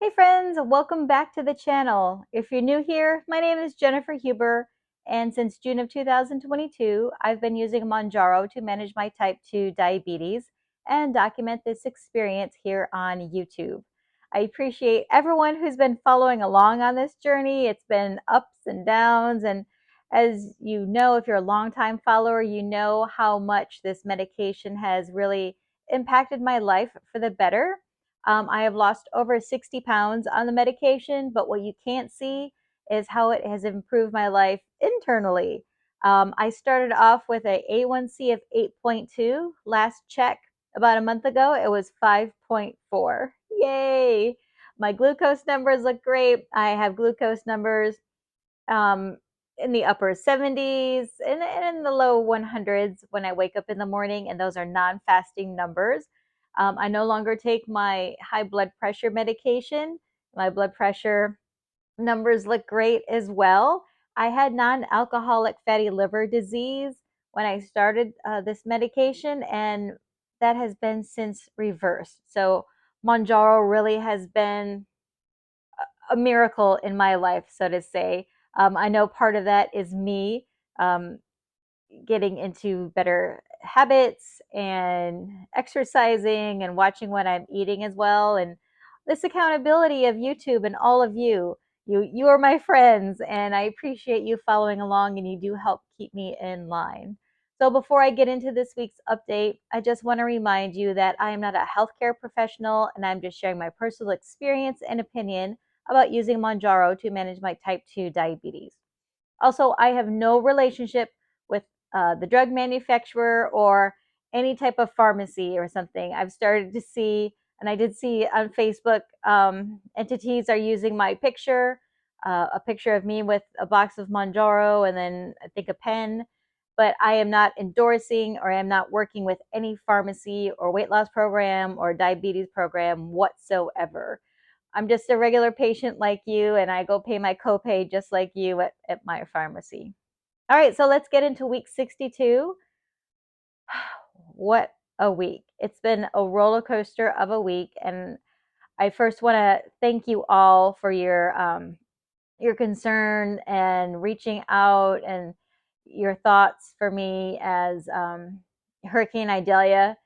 Hey friends, welcome back to the channel. If you're new here, my name is Jennifer Huber, and since June of 2022, I've been using Mounjaro to manage my type 2 diabetes and document this experience here on YouTube. I appreciate everyone who's been following along on this journey. It's been ups and downs, and as you know, if you're a longtime follower, you know how much this medication has really impacted my life for the better. I have lost over 60 pounds on the medication, but what you can't see is how it has improved my life internally. I started off with a A1C of 8.2. Last check about a month ago, it was 5.4. Yay! My glucose numbers look great. I have glucose numbers um, in the upper 70s and in the low 100s when I wake up in the morning, and those are non fasting numbers. I no longer take my high blood pressure medication. My blood pressure numbers look great as well. I had non alcoholic fatty liver disease when I started this medication, and that has been since reversed. So, Mounjaro really has been a miracle in my life, so to say. I know part of that is me um, getting into better habits and exercising and watching what I'm eating as well. And this accountability of YouTube and all of you. You are my friends, and I appreciate you following along, and you do help keep me in line. So before I get into this week's update, I just want to remind you that I am not a healthcare professional, and I'm just sharing my personal experience and opinion about using Mounjaro to manage my type 2 diabetes. Also, I have no relationship with the drug manufacturer or any type of pharmacy or something. I've started to see, and I did see on Facebook, entities are using my picture, a picture of me with a box of Mounjaro and then I think a pen. But I am not endorsing or I am not working with any pharmacy or weight loss program or diabetes program whatsoever. I'm just a regular patient like you, and I go pay my copay just like you at my pharmacy. All right, so let's get into week 62. What a week. It's been a roller coaster of a week, and I first want to thank you all for your concern and reaching out and your thoughts for me as Hurricane Idalia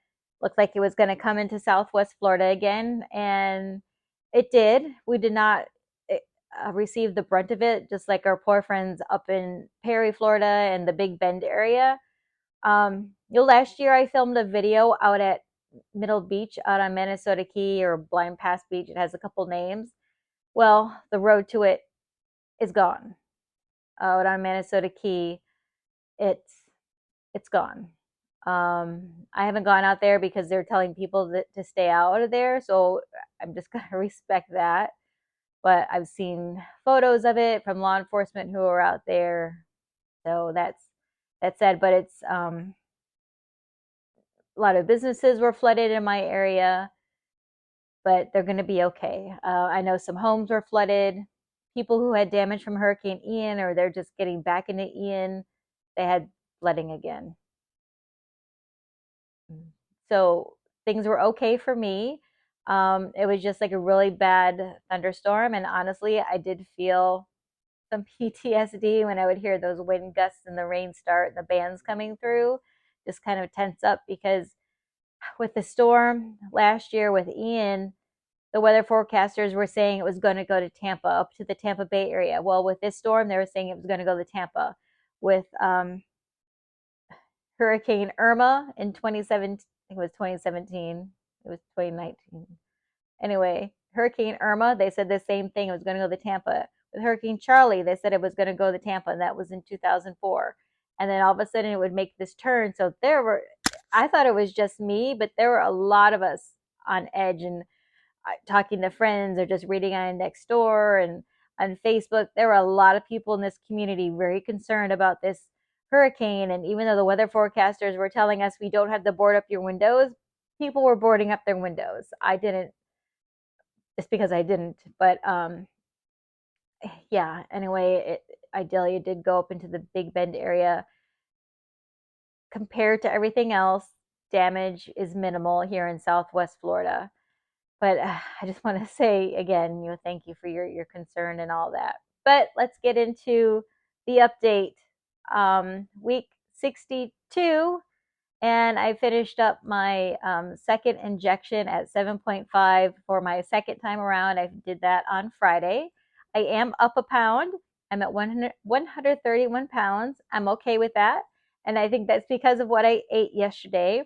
looked like it was going to come into Southwest Florida again, and it did. We did not receive the brunt of it, just like our poor friends up in Perry, Florida, and the Big Bend area. Last year I filmed a video out at Middle Beach out on Minnesota Key or Blind Pass Beach. It has a couple names. Well, the road to it is gone. Out on Minnesota Key, it's it's gone. I haven't gone out there because they're telling people to stay out of there, so I'm just gonna respect that. But I've seen photos of it from law enforcement who are out there, so that's sad. But it's a lot of businesses were flooded in my area, but they're going to be okay. I know some homes were flooded. People who had damage from Hurricane Ian, or they're just getting back into Ian, they had flooding again. So things were okay for me. It was just like a really bad thunderstorm, and honestly, I did feel some PTSD when I would hear those wind gusts and the rain start and the bands coming through. Just kind of tense up because with the storm last year with Ian, the weather forecasters were saying it was going to go to Tampa, up to the Tampa Bay area. Well, with this storm, they were saying it was going to go to Tampa. With Hurricane Irma in 2017, I think it was 2017, it was 2019. Anyway, Hurricane Irma, they said the same thing. It was going to go to Tampa. With Hurricane Charlie, they said it was going to go to Tampa, and that was in 2004. And then all of a sudden, it would make this turn. So I thought it was just me, but there were a lot of us on edge and talking to friends or just reading on next door and on Facebook. There were a lot of people in this community very concerned about this hurricane. And even though the weather forecasters were telling us we don't have to board up your windows, people were boarding up their windows. I didn't, just because I didn't. But yeah, anyway, Idalia did go up into the Big Bend area. Compared to everything else, damage is minimal here in Southwest Florida. But I just want to say again, thank you for your concern and all that. But let's get into the update. Week 62, and I finished up my second injection at 7.5 for my second time around. I did that on Friday. I am up a pound. I'm at 131 pounds. I'm okay with that. And I think that's because of what I ate yesterday.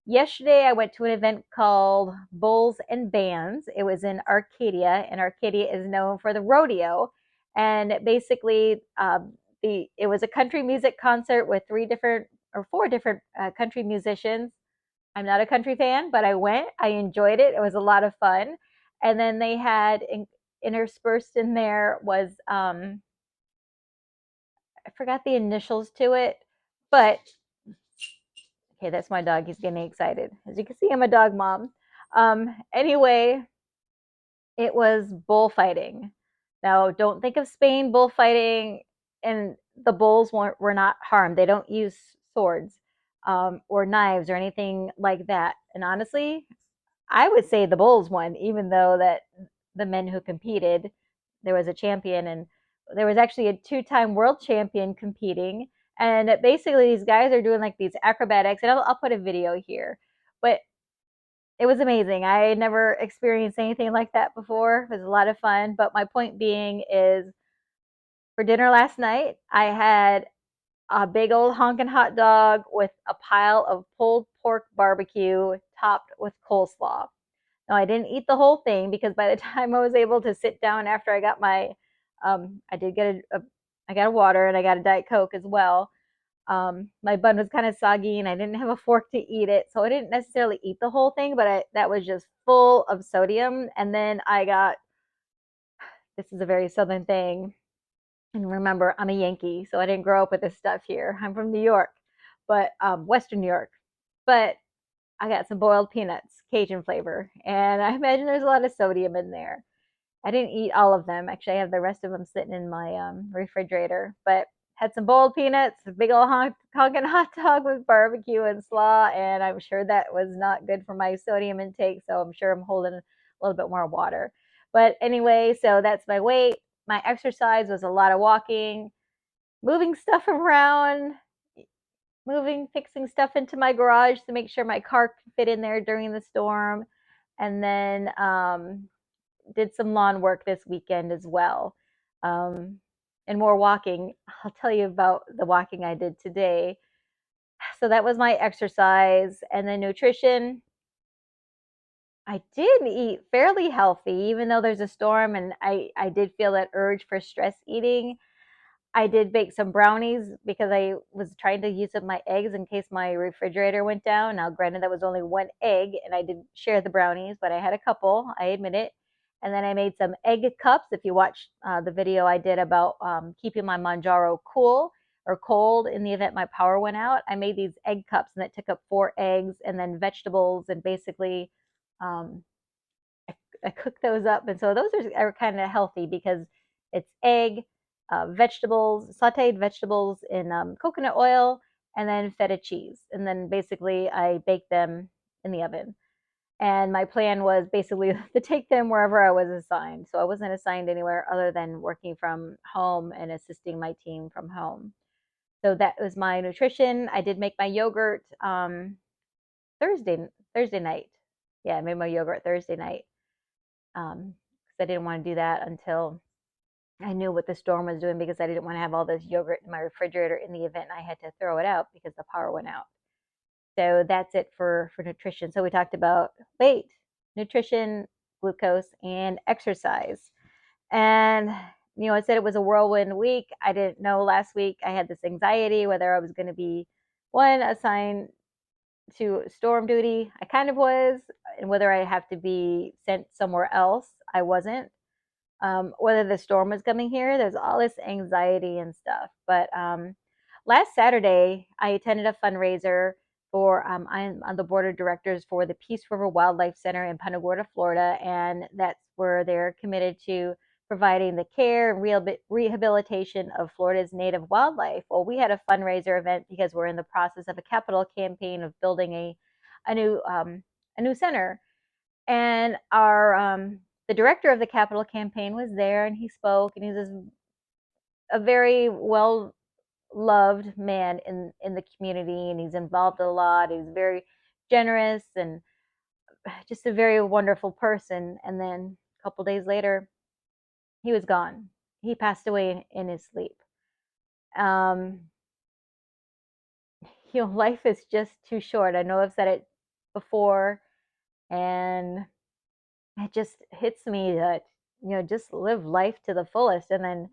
Yesterday, I went to an event called Bulls and Bands. It was in Arcadia, and Arcadia is known for the rodeo. And basically, it was a country music concert with three different or four different country musicians. I'm not a country fan, but I went. I enjoyed it. It was a lot of fun. And then they had interspersed in there was I forgot the initials to it, but okay, that's my dog. He's getting excited. As you can see, I'm a dog mom. Anyway, it was bullfighting. Now, don't think of Spain bullfighting, and the bulls were not harmed. They don't use swords or knives or anything like that. And honestly, I would say the bulls won, even though that the men who competed, there was a champion, and there was actually a two-time world champion competing. And basically, these guys are doing like these acrobatics, and I'll put a video here. But it was amazing. I never experienced anything like that before. It was a lot of fun. But my point being is, for dinner last night, I had a big old honkin' hot dog with a pile of pulled pork barbecue topped with coleslaw. Now, I didn't eat the whole thing because by the time I was able to sit down after I got my, I did get I got a water and I got a Diet Coke as well. My bun was kind of soggy and I didn't have a fork to eat it, so I didn't necessarily eat the whole thing, but that was just full of sodium. And then I got, this is a very southern thing, and remember, I'm a Yankee, so I didn't grow up with this stuff here. I'm from New York, but Western New York. But I got some boiled peanuts, Cajun flavor, and I imagine there's a lot of sodium in there. I didn't eat all of them. Actually, I have the rest of them sitting in my refrigerator. But had some boiled peanuts, a big old honkin' hot dog with barbecue and slaw, and I'm sure that was not good for my sodium intake. So I'm sure I'm holding a little bit more water. But anyway, so that's my weight. My exercise was a lot of walking, moving stuff around, fixing stuff into my garage to make sure my car could fit in there during the storm, and then did some lawn work this weekend as well. Um, and more walking. I'll tell you about the walking I did today. So that was my exercise. And then nutrition. I did eat fairly healthy, even though there's a storm, and I did feel that urge for stress eating. I did bake some brownies because I was trying to use up my eggs in case my refrigerator went down. Now, granted, that was only one egg, and I did share the brownies, but I had a couple, I admit it. And then I made some egg cups. If you watched the video I did about keeping my Mounjaro cool or cold in the event my power went out, I made these egg cups, and that took up 4 eggs and then vegetables, and basically um, I cook those up, and so those are kind of healthy because it's egg, vegetables, sautéed vegetables in coconut oil, and then feta cheese, and then basically I bake them in the oven. And my plan was basically to take them wherever I was assigned. So I wasn't assigned anywhere other than working from home and assisting my team from home. So that was my nutrition. I did make my yogurt Thursday Thursday night. Yeah, I made my yogurt Thursday night because I didn't want to do that until I knew what the storm was doing, because I didn't want to have all this yogurt in my refrigerator in the event I had to throw it out because the power went out. So that's it for nutrition. So we talked about weight, nutrition, glucose, and exercise. And I said it was a whirlwind week. I didn't know last week. I had this anxiety whether I was going to be assigned to storm duty. I kind of was, and whether I have to be sent somewhere else. I wasn't. Whether the storm was coming here, there's all this anxiety and stuff. But last Saturday, I attended a fundraiser for, I'm on the board of directors for the Peace River Wildlife Center in Punta Gorda, Florida, and that's where they're committed to providing the care and rehabilitation of Florida's native wildlife. Well, we had a fundraiser event because we're in the process of a capital campaign of building a new center. And our the director of the Capitol campaign was there, and he spoke, and he's a very well loved man in the community, and he's involved a lot. He's very generous and just a very wonderful person. And then a couple days later, he was gone. He passed away in his sleep. Um, life is just too short. I know I've said it before, and it just hits me that just live life to the fullest. And then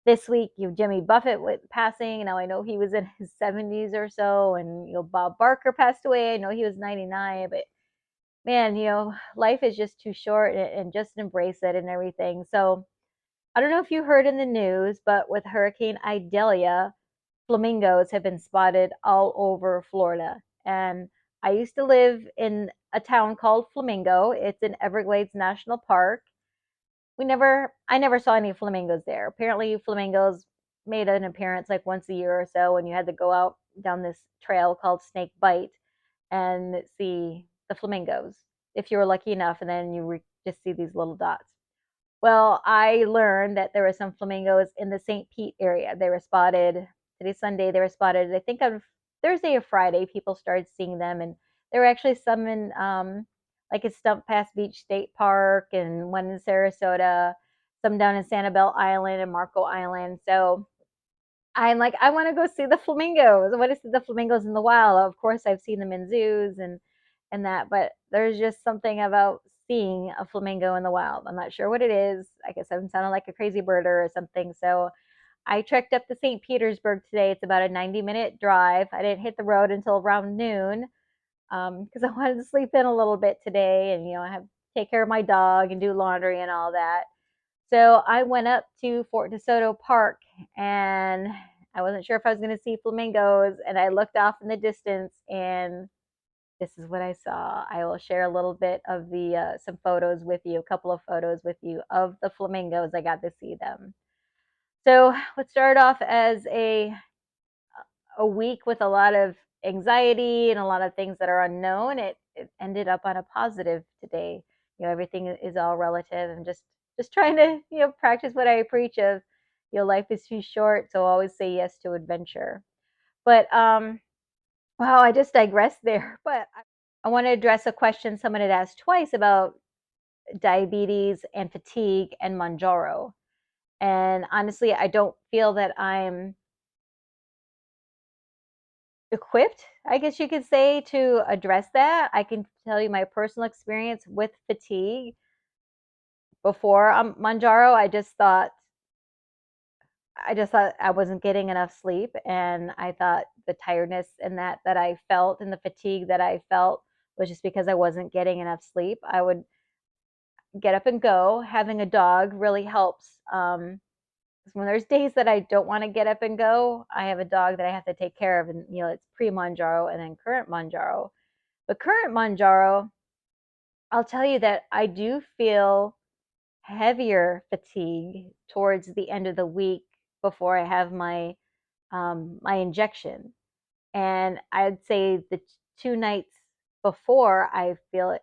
this week, Jimmy Buffett with passing. Now I know he was in his 70s or so, and Bob Barker passed away. I know he was 99, but man, life is just too short, and just embrace it and everything. So I don't know if you heard in the news, but with Hurricane Idalia, flamingos have been spotted all over Florida. And I used to live in a town called Flamingo. It's in Everglades National Park. I never saw any flamingos there. Apparently, flamingos made an appearance like once a year or so, when you had to go out down this trail called Snake Bite and see the flamingos if you were lucky enough, and then just see these little dots. Well, I learned that there were some flamingos in the St. Pete area. They were spotted today's Sunday. They were spotted, I think, on Thursday or Friday. People started seeing them, and there were actually some in like at Stump Pass Beach State Park, and one in Sarasota, some down in Sanibel Island and Marco Island. So I'm like, I want to go see the flamingos. I want to see the flamingos in the wild. Of course, I've seen them in zoos and that, but there's just something about seeing a flamingo in the wild. I'm not sure what it is. I guess I'm sounding like a crazy birder or something. So I trekked up to St. Petersburg today. It's about a 90-minute drive. I didn't hit the road until around noon because I wanted to sleep in a little bit today, and I have to take care of my dog and do laundry and all that. So I went up to Fort DeSoto Park, and I wasn't sure if I was going to see flamingos, and I looked off in the distance, and this is what I saw. I will share a little bit of the some photos with you, a couple of photos with you of the flamingos. I got to see them. So what started off as a week with a lot of anxiety and a lot of things that are unknown, it ended up on a positive today. Everything is all relative, and just trying to practice what I preach of, life is too short, so always say yes to adventure. But wow, I just digressed there. But I want to address a question someone had asked twice about diabetes and fatigue and Mounjaro. And honestly, I don't feel that I'm equipped, I guess you could say, to address that. I can tell you my personal experience with fatigue before Mounjaro. I just thought I wasn't getting enough sleep, and I thought the tiredness and that I felt and the fatigue that I felt was just because I wasn't getting enough sleep. I would get up and go. Having a dog really helps. When there's days that I don't want to get up and go, I have a dog that I have to take care of, and it's pre-Mounjaro and then current Mounjaro. But current Mounjaro, I'll tell you that I do feel heavier fatigue towards the end of the week before I have my injection. And I'd say the 2 nights before, I feel it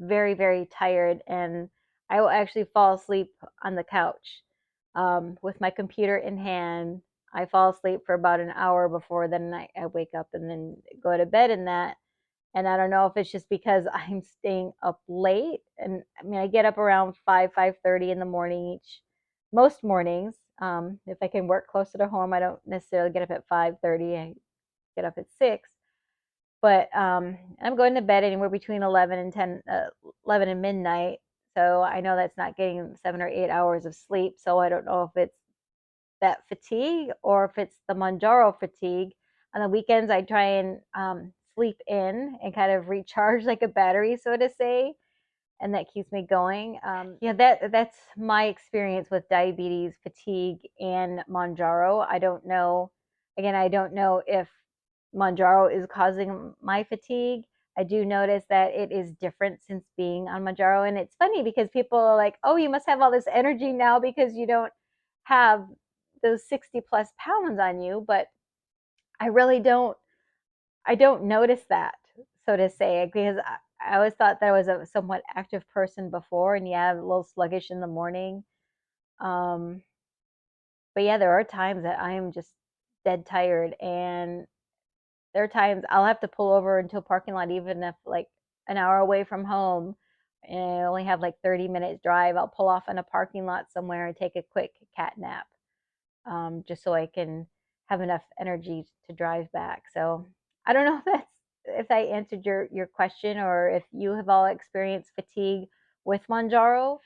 very, very tired, and I will actually fall asleep on the couch with my computer in hand. I fall asleep for about an hour before then I wake up and then go to bed in that. And I don't know if it's just because I'm staying up late. And I mean, I get up around 5:30 in the morning most mornings. If I can work closer to home, I don't necessarily get up at 5:30. I get up at 6. But I'm going to bed anywhere between 11 and 11 and midnight. So I know that's not getting 7 or 8 hours of sleep. So I don't know if it's that fatigue or if it's the Mounjaro fatigue. On the weekends, I try and sleep in and kind of recharge like a battery, so to say, and that keeps me going. Yeah, that's my experience with diabetes, fatigue, and Mounjaro. I don't know. Again, I don't know if Mounjaro is causing my fatigue. I do notice that it is different since being on Mounjaro, and it's funny because people are like, "Oh, you must have all this energy now because you don't have those 60 plus pounds on you," but I really don't. I don't notice that, so to say, because I always thought that I was a somewhat active person before, and yeah, a little sluggish in the morning. Um, but yeah, there are times that I am just dead tired, and there are times I'll have to pull over into a parking lot, even if like an hour away from home, and I only have like 30 minutes drive. I'll pull off in a parking lot somewhere and take a quick cat nap, just so I can have enough energy to drive back. So I don't know if I answered your question, or if you have all experienced fatigue with Mounjaro.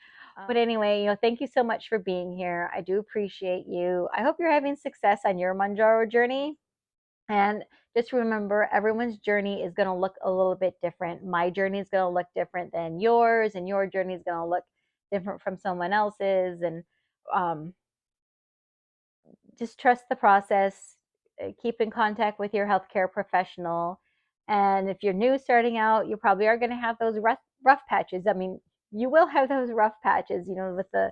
But anyway, thank you so much for being here. I do appreciate you. I hope you're having success on your Mounjaro journey. And just remember, everyone's journey is going to look a little bit different. My journey is going to look different than yours, and your journey is going to look different from someone else's. And um, just trust the process. Keep in contact with your healthcare professional. And if you're new starting out, you probably are going to have those rough patches. I mean, you will have those rough patches, with the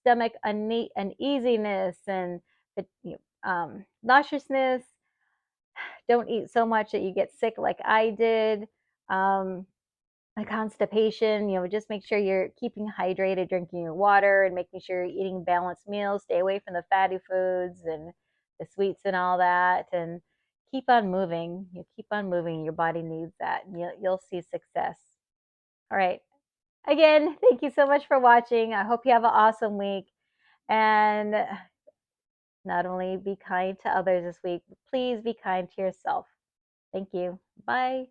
stomach uneasiness and the nauseousness. Don't eat so much that you get sick like I did. Um, the constipation, just make sure you're keeping hydrated, drinking your water, and making sure you're eating balanced meals. Stay away from the fatty foods and the sweets and all that, and keep on moving. You keep on moving. Your body needs that, and you'll see success. All right. Again, thank you so much for watching. I hope you have an awesome week, and not only be kind to others this week, but please be kind to yourself. Thank you. Bye.